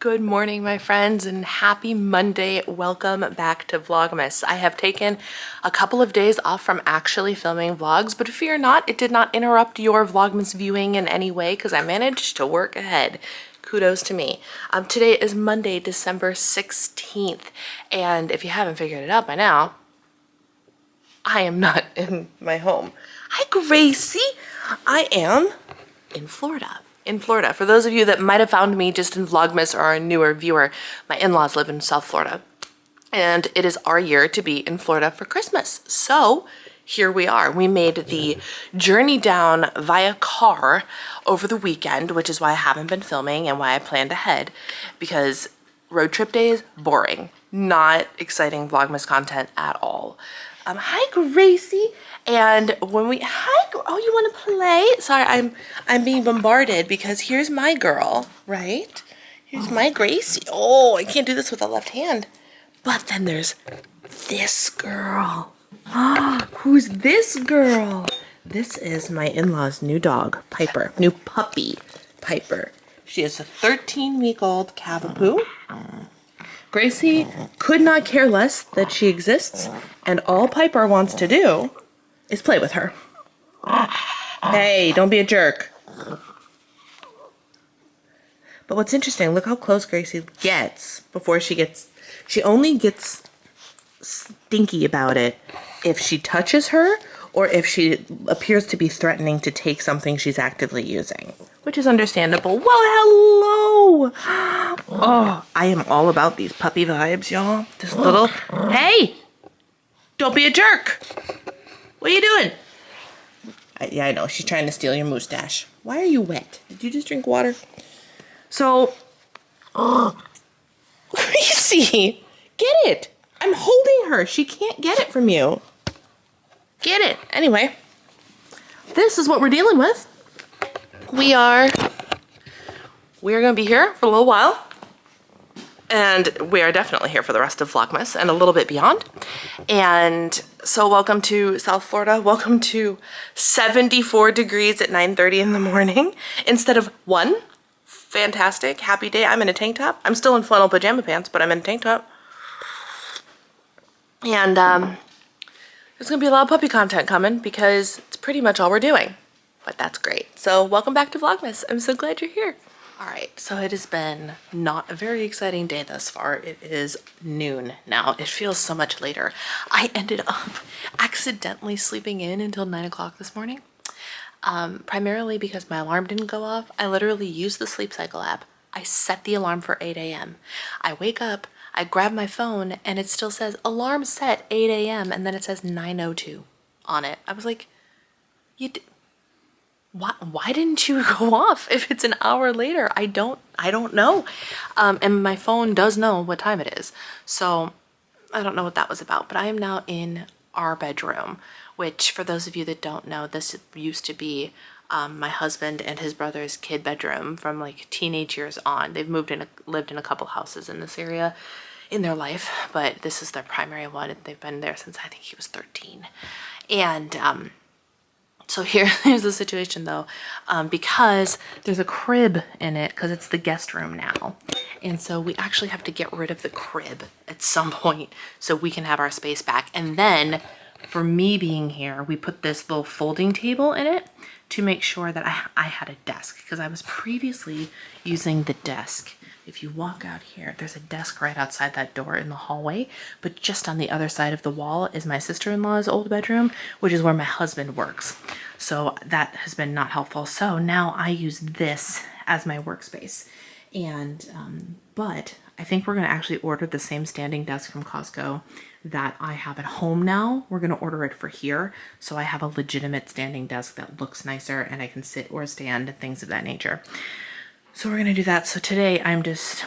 Good morning, my friends, and happy Monday. Welcome back to Vlogmas. I have taken a couple of days off from actually filming vlogs, but fear not, it did not interrupt your Vlogmas viewing in any way because I managed to work ahead. Kudos to me. Today is Monday, December 16th, and if you haven't figured it out by now, I am not in my home. Hi, Gracie. I am in Florida. For those of you that might have found me just in Vlogmas or are a newer viewer, my in-laws live in South Florida. And it is our year to be in Florida for Christmas. So here we are. We made the journey down via car over the weekend, which is why I haven't been filming and why I planned ahead, because road trip days, boring. Not exciting Vlogmas content at all. Hi, Gracie. And when we, oh, you want to play? Sorry, I'm being bombarded because here's my girl, right? Here's my Gracie. Oh, I can't do this with the left hand. But then there's this girl. Who's this girl? This is my in-laws' new dog, Piper. New puppy, Piper. She is a 13-week-old Cavapoo. Gracie could not care less that she exists, and all Piper wants to do is play with her. Hey, don't be a jerk. But what's interesting, look how close Gracie gets before she only gets stinky about it if she touches her or if she appears to be threatening to take something she's actively using, which is understandable. Well, hello. Oh, I am all about these puppy vibes, y'all. This little, hey, don't be a jerk. What are you doing? Yeah, I know. She's trying to steal your mustache. Why are you wet? Did you just drink water? So, Gracie, get it. I'm holding her. She can't get it from you. Get it. Anyway, this is what we're dealing with. We are going to be here for a little while. And we are definitely here for the rest of Vlogmas and a little bit beyond. And so welcome to South Florida. Welcome to 74 degrees at 9:30 in the morning instead of 1. Fantastic, happy day. I'm in a tank top. I'm still in flannel pajama pants, but I'm in a tank top. And there's gonna be a lot of puppy content coming because it's pretty much all we're doing. But that's great. So welcome back to Vlogmas. I'm so glad you're here. All right, so it has been not a very exciting day thus far. It is noon now. It feels so much later. I ended up accidentally sleeping in until 9 o'clock this morning, primarily because my alarm didn't go off. I literally used the Sleep Cycle app. I set the alarm for 8 a.m. I wake up, I grab my phone, and it still says alarm set 8 a.m. and then it says 9:02 on it. I was like, why didn't you go off if it's an hour later? I don't know. And my phone does know what time it is. So I don't know what that was about, but I am now in our bedroom, which for those of you that don't know, this used to be my husband and his brother's kid bedroom from like teenage years on. They've lived in a couple houses in this area in their life, but this is their primary one. They've been there since I think he was 13. And so here's the situation though, because there's a crib in it because it's the guest room now. And so we actually have to get rid of the crib at some point so we can have our space back. And then for me being here, we put this little folding table in it to make sure that I had a desk because I was previously using the desk. If you walk out here, there's a desk right outside that door in the hallway, but just on the other side of the wall is my sister-in-law's old bedroom, which is where my husband works. So that has been not helpful. So now I use this as my workspace. And, but I think we're gonna actually order the same standing desk from Costco that I have at home now. We're gonna order it for here. So I have a legitimate standing desk that looks nicer and I can sit or stand and things of that nature. So we're gonna do that. So today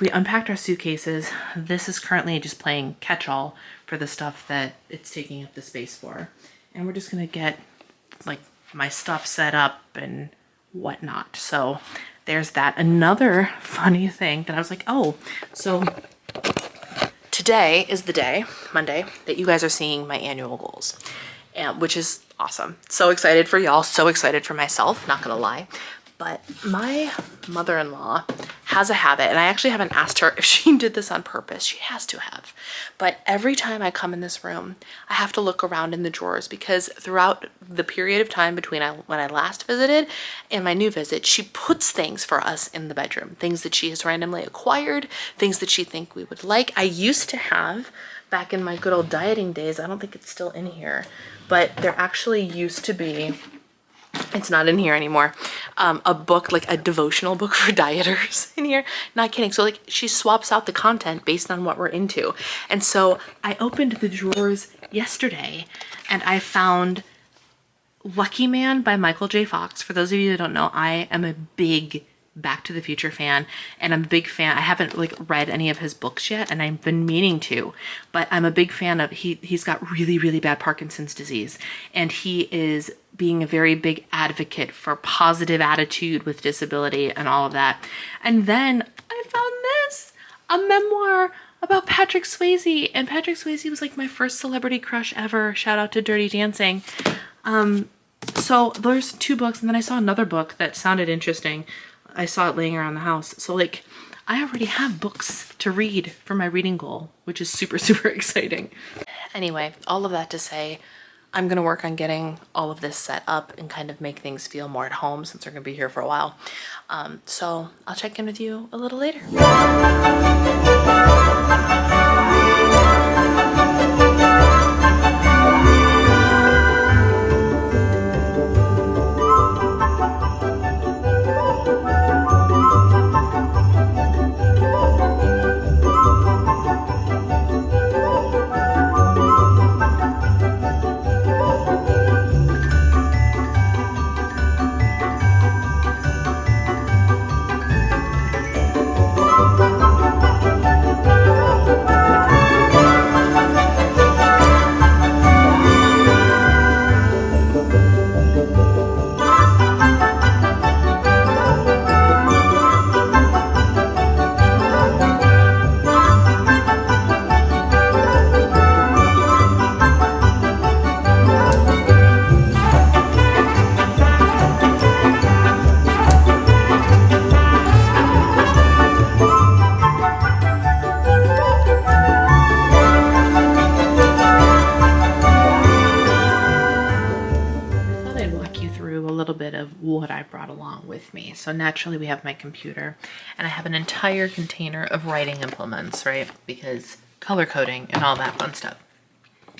we unpacked our suitcases. This is currently just playing catch-all for the stuff that it's taking up the space for. And we're just gonna get like my stuff set up and whatnot. So there's that. Another funny thing that I was like, oh, so today is the day, Monday, that you guys are seeing my annual goals, which is awesome. So excited for y'all, so excited for myself, not gonna lie. But my mother-in-law has a habit, and I actually haven't asked her if she did this on purpose. She has to have. But every time I come in this room, I have to look around in the drawers, because throughout the period of time between when I last visited and my new visit, she puts things for us in the bedroom, things that she has randomly acquired, things that she think we would like. I used to have, back in my good old dieting days, I don't think it's still in here, but there actually used to be, it's not in here anymore, a book, like a devotional book for dieters in here. Not kidding. So like she swaps out the content based on what we're into. And so I opened the drawers yesterday and I found Lucky Man by Michael J. Fox. For those of you that don't know, I am a big Back to the Future fan, and I'm a big fan. I haven't like read any of his books yet, and I've been meaning to, but I'm a big fan of, he's got really, really bad Parkinson's disease, and he is being a very big advocate for positive attitude with disability and all of that. And then I found this, a memoir about Patrick Swayze, and Patrick Swayze was like my first celebrity crush ever. Shout out to Dirty Dancing. So there's 2 books, and then I saw another book that sounded interesting. I saw it laying around the house. So like, I already have books to read for my reading goal, which is super, super exciting. Anyway, all of that to say, I'm gonna work on getting all of this set up and kind of make things feel more at home, since we're gonna be here for a while. So I'll check in with you a little later. What I brought along with me. So naturally we have my computer, and I have an entire container of writing implements, right? Because color coding and all that fun stuff.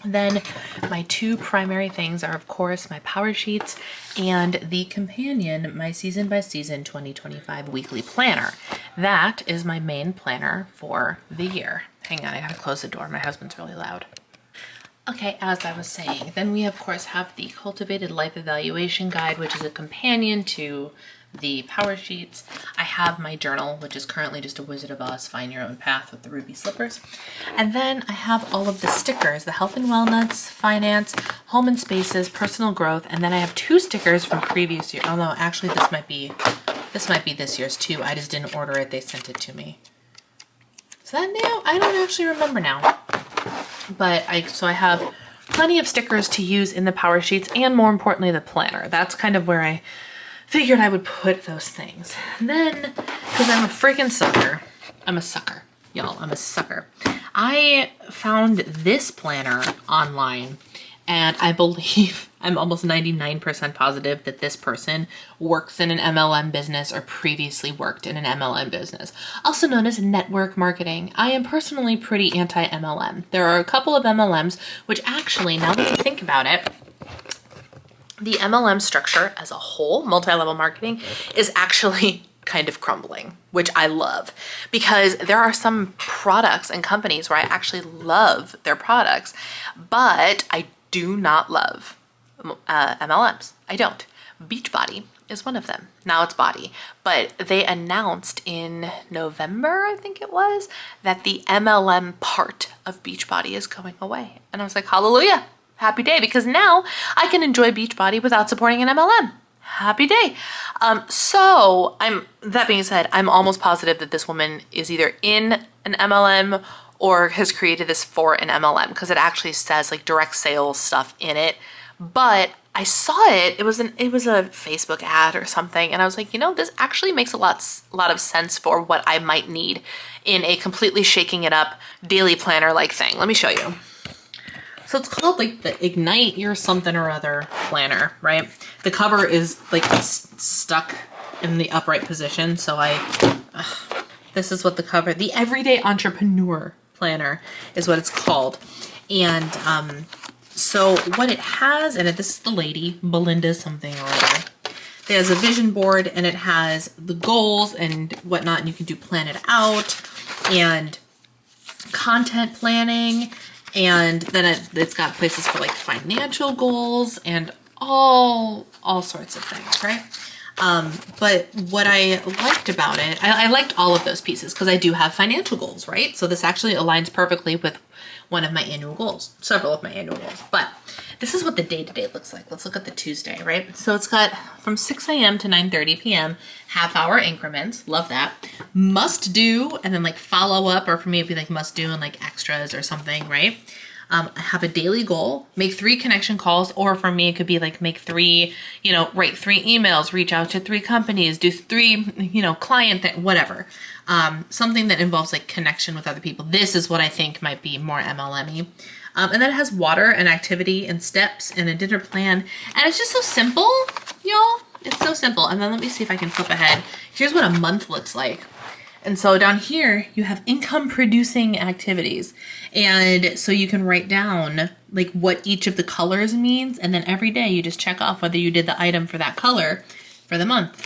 Then my 2 primary things are, of course, my power sheets and the companion, my season by season 2025 weekly planner. That is my main planner for the year. Hang on, I gotta close the door. My husband's really loud. Okay, as I was saying, then we of course have the Cultivated Life Evaluation Guide, which is a companion to the power sheets. I have my journal, which is currently just a Wizard of Oz Find Your Own Path with the ruby slippers. And then I have all of the stickers, the health and wellness, finance, home and spaces, personal growth, and then I have 2 stickers from previous year. Oh no, actually this might be this year's too. I just didn't order it, they sent it to me. Is that new? I don't actually remember now. But so I have plenty of stickers to use in the power sheets, and more importantly, the planner. That's kind of where I figured I would put those things. And then, because I'm a freaking sucker, I'm a sucker, y'all, I'm a sucker. I found this planner online, and I believe, I'm almost 99% positive that this person works in an MLM business or previously worked in an MLM business, also known as network marketing. I am personally pretty anti-MLM. There are a couple of MLMs, which actually, now that I think about it, the MLM structure as a whole, multi-level marketing, is actually kind of crumbling, which I love, because there are some products and companies where I actually love their products, but I do not love MLMs. I don't. Beachbody is one of them. Now it's Body, but they announced in November, I think it was, that the MLM part of Beachbody is going away. And I was like, hallelujah, happy day, because now I can enjoy Beachbody without supporting an MLM. Happy day. So that being said, I'm almost positive that this woman is either in an MLM or has created this for an MLM, because it actually says like direct sales stuff in it. but I saw it. It was a Facebook ad or something, and I was like, you know, this actually makes a lot of sense for what I might need in a completely shaking it up daily planner like thing. Let me show you. So it's called like the Ignite Your Something or Other planner, right? The cover is like stuck in the upright position. So this is what the cover, the Everyday Entrepreneur Planner is what it's called. And so what it has in it, this is the lady, Belinda something or other. There's a vision board and it has the goals and whatnot, and you can do plan it out and content planning. And then it's got places for like financial goals and all sorts of things, right? But what I liked about it, I liked all of those pieces because I do have financial goals, right? So this actually aligns perfectly with one of my annual goals, several of my annual goals. But this is what the day-to-day looks like. Let's look at the Tuesday, right? So it's got from 6 a.m. to 9:30 p.m. half-hour increments. Love that. Must do, and then like follow up, or for me it'd be like must do and like extras or something, right? I have a daily goal, make 3 connection calls, or for me, it could be like make 3, write 3 emails, reach out to 3 companies, do 3, client, whatever. Something that involves like connection with other people. This is what I think might be more MLM-y. And then it has water and activity and steps and a dinner plan. And it's just so simple, y'all. It's so simple. And then let me see if I can flip ahead. Here's what a month looks like. And so down here, you have income producing activities. And so you can write down like what each of the colors means. And then every day you just check off whether you did the item for that color for the month.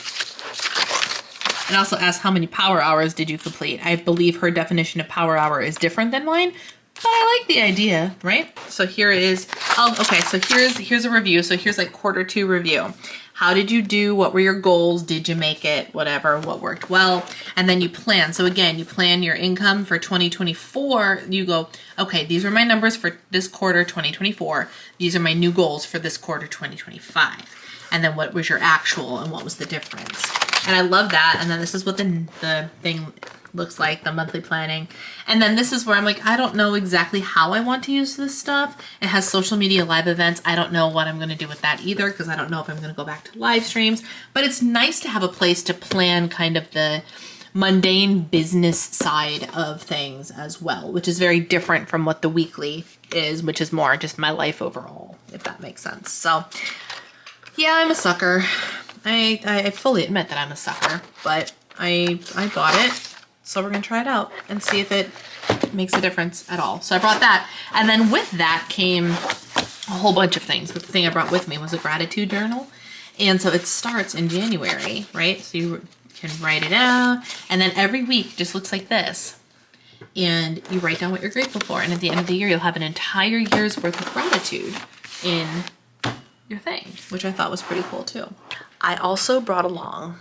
It also asks how many power hours did you complete. I believe her definition of power hour is different than mine, but I like the idea, right? So here is, okay, so here's a review. So here's like Q2 review. How did you do? What were your goals? Did you make it? Whatever, what worked well? And then you plan. So again, you plan your income for 2024. You go, okay, these are my numbers for this quarter 2024. These are my new goals for this quarter 2025. And then what was your actual and what was the difference? And I love that. And then this is what the thing looks like, the monthly planning. And then this is where I'm like, I don't know exactly how I want to use this stuff. It has social media live events. I don't know what I'm going to do with that either, because I don't know if I'm going to go back to live streams. But it's nice to have a place to plan kind of the mundane business side of things as well, which is very different from what the weekly is, which is more just my life overall, if that makes sense. So yeah, I'm a sucker. I fully admit that I'm a sucker, but I bought it. So we're going to try it out and see if it makes a difference at all. So I brought that. And then with that came a whole bunch of things. But the thing I brought with me was a gratitude journal. And so it starts in January, right? So you can write it out. And then every week just looks like this. And you write down what you're grateful for. And at the end of the year, you'll have an entire year's worth of gratitude in your thing, which I thought was pretty cool too. I also brought along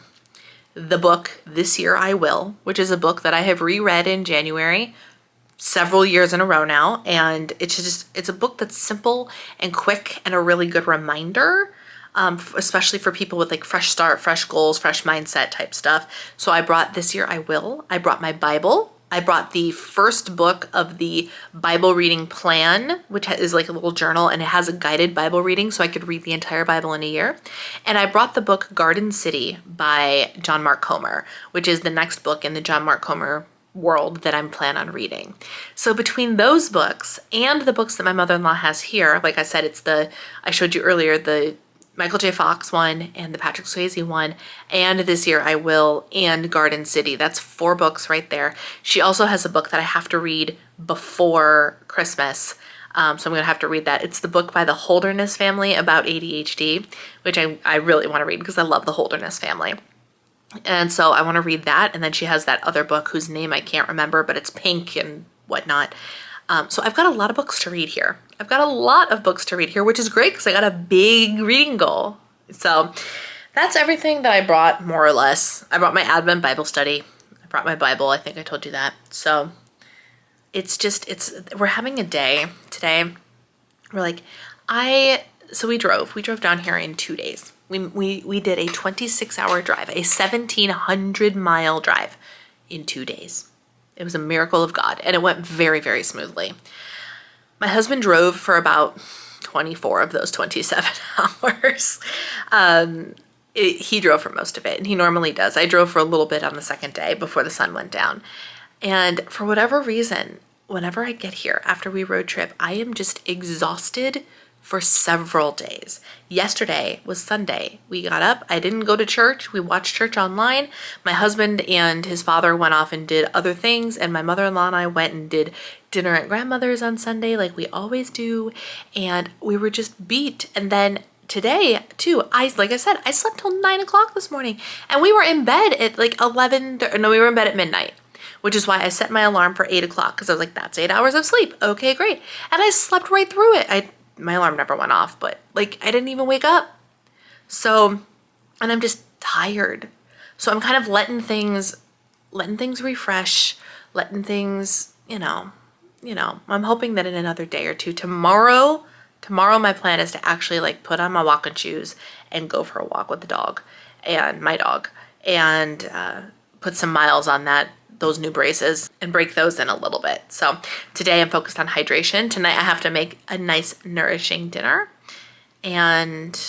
the book This Year I Will, which is a book that I have reread in January several years in a row now. And it's a book that's simple and quick and a really good reminder, especially for people with like fresh start, fresh goals, fresh mindset type stuff. So I brought This Year I Will. I brought my Bible. I brought the first book of the Bible reading plan, which is like a little journal, and it has a guided Bible reading so I could read the entire Bible in a year. And I brought the book Garden City by John Mark Comer, which is the next book in the John Mark Comer world that I'm planning on reading. So between those books and the books that my mother-in-law has here, like I said, it's I showed you earlier, the Michael J. Fox one and the Patrick Swayze one, and This Year I Will, and Garden City. That's 4 books right there. She also has a book that I have to read before Christmas, so I'm going to have to read that. It's the book by the Holderness family about ADHD, which I really want to read because I love the Holderness family. And so I want to read that, and then she has that other book whose name I can't remember, but it's pink and whatnot. So I've got a lot of books to read here. Which is great because I got a big reading goal. So that's everything that I brought, more or less. I brought my Advent Bible study. I brought my Bible. I think I told you that. So we're having a day today. We're like, we drove down here in 2 days. We did a 26-hour drive, a 1,700-mile drive in 2 days. It was a miracle of God, and it went very, very smoothly. My husband drove for about 24 of those 27 hours. He drove for most of it, and he normally does. I drove for a little bit on the second day before the sun went down. And for whatever reason, whenever I get here after we road trip, I am just exhausted for several days. Yesterday was Sunday. We got up. I didn't go to church. We watched church online. My husband and his father went off and did other things, and my mother-in-law and I went and did dinner at grandmother's on Sunday like we always do, and we were just beat. And then today too, like I said, I slept till 9 o'clock this morning, and we were in bed at like 11. No, we were in bed at midnight, which is why I set my alarm for 8 o'clock, because I was like, that's 8 hours of sleep. Okay, great. And I slept right through it. My alarm never went off, but like I didn't even wake up. So, and I'm just tired. So I'm kind of letting things refresh, letting things, I'm hoping that in another day or two, tomorrow my plan is to actually like put on my walking shoes and go for a walk with the dog and my dog, and put some miles on those new braces and break those in a little bit. So today I'm focused on hydration. Tonight I have to make a nice nourishing dinner, and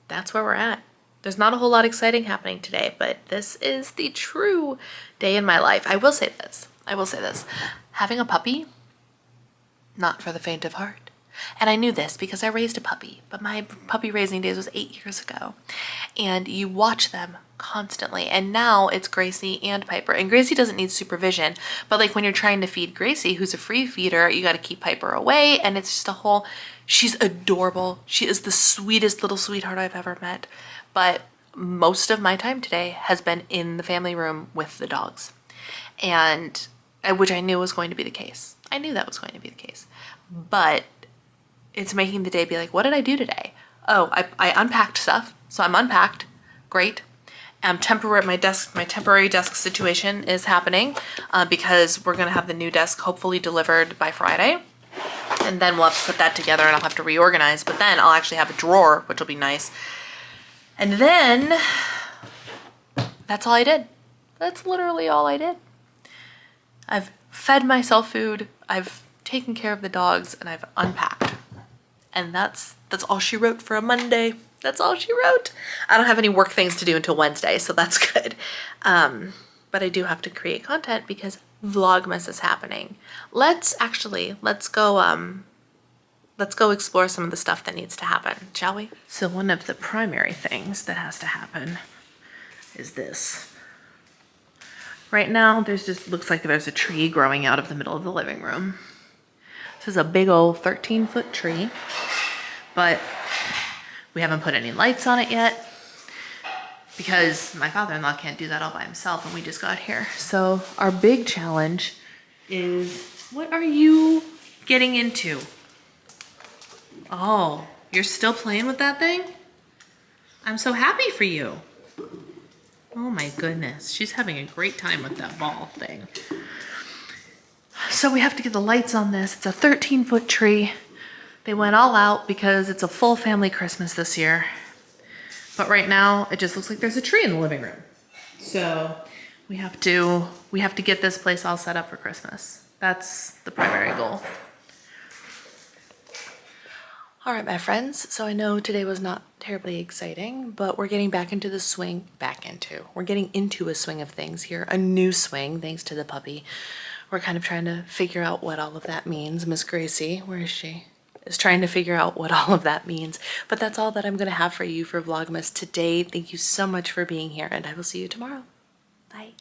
that's where we're at. There's not a whole lot exciting happening today, but this is the true day in my life. I will say this. Having a puppy, not for the faint of heart. And I knew this because I raised a puppy, but my puppy raising days was 8 years ago. And you watch them constantly. And now it's Gracie and Piper. And Gracie doesn't need supervision, but like when you're trying to feed Gracie, who's a free feeder, you got to keep Piper away. And it's just she's adorable. She is the sweetest little sweetheart I've ever met. But most of my time today has been in the family room with the dogs. And which I knew was going to be the case. I knew that was going to be the case. But it's making the day be like, what did I do today? Oh, I unpacked stuff. So I'm unpacked. Great. My temporary desk situation is happening because we're going to have the new desk hopefully delivered by Friday. And then we'll have to put that together and I'll have to reorganize. But then I'll actually have a drawer, which will be nice. And then that's all I did. That's literally all I did. I've fed myself food. I've taken care of the dogs, and I've unpacked. And that's all she wrote for a Monday. That's all she wrote. I don't have any work things to do until Wednesday, so that's good. But I do have to create content because Vlogmas is happening. Let's go explore some of the stuff that needs to happen, shall we? So one of the primary things that has to happen is this. Right now, looks like there's a tree growing out of the middle of the living room. This is a big old 13-foot tree, but we haven't put any lights on it yet because my father-in-law can't do that all by himself, and we just got here. So our big challenge is, what are you getting into? Oh, you're still playing with that thing? I'm so happy for you. Oh my goodness, she's having a great time with that ball thing. So we have to get the lights on this. It's a 13-foot tree. They went all out because it's a full family Christmas this year. But right now, it just looks like there's a tree in the living room. So we have to get this place all set up for Christmas. That's the primary goal. All right, my friends, so I know today was not terribly exciting, but we're getting back into the swing, we're getting into a swing of things here, a new swing, thanks to the puppy. We're kind of trying to figure out what all of that means. Miss Gracie, where is she? Is trying to figure out what all of that means. But that's all that I'm going to have for you for Vlogmas today. Thank you so much for being here, and I will see you tomorrow. Bye.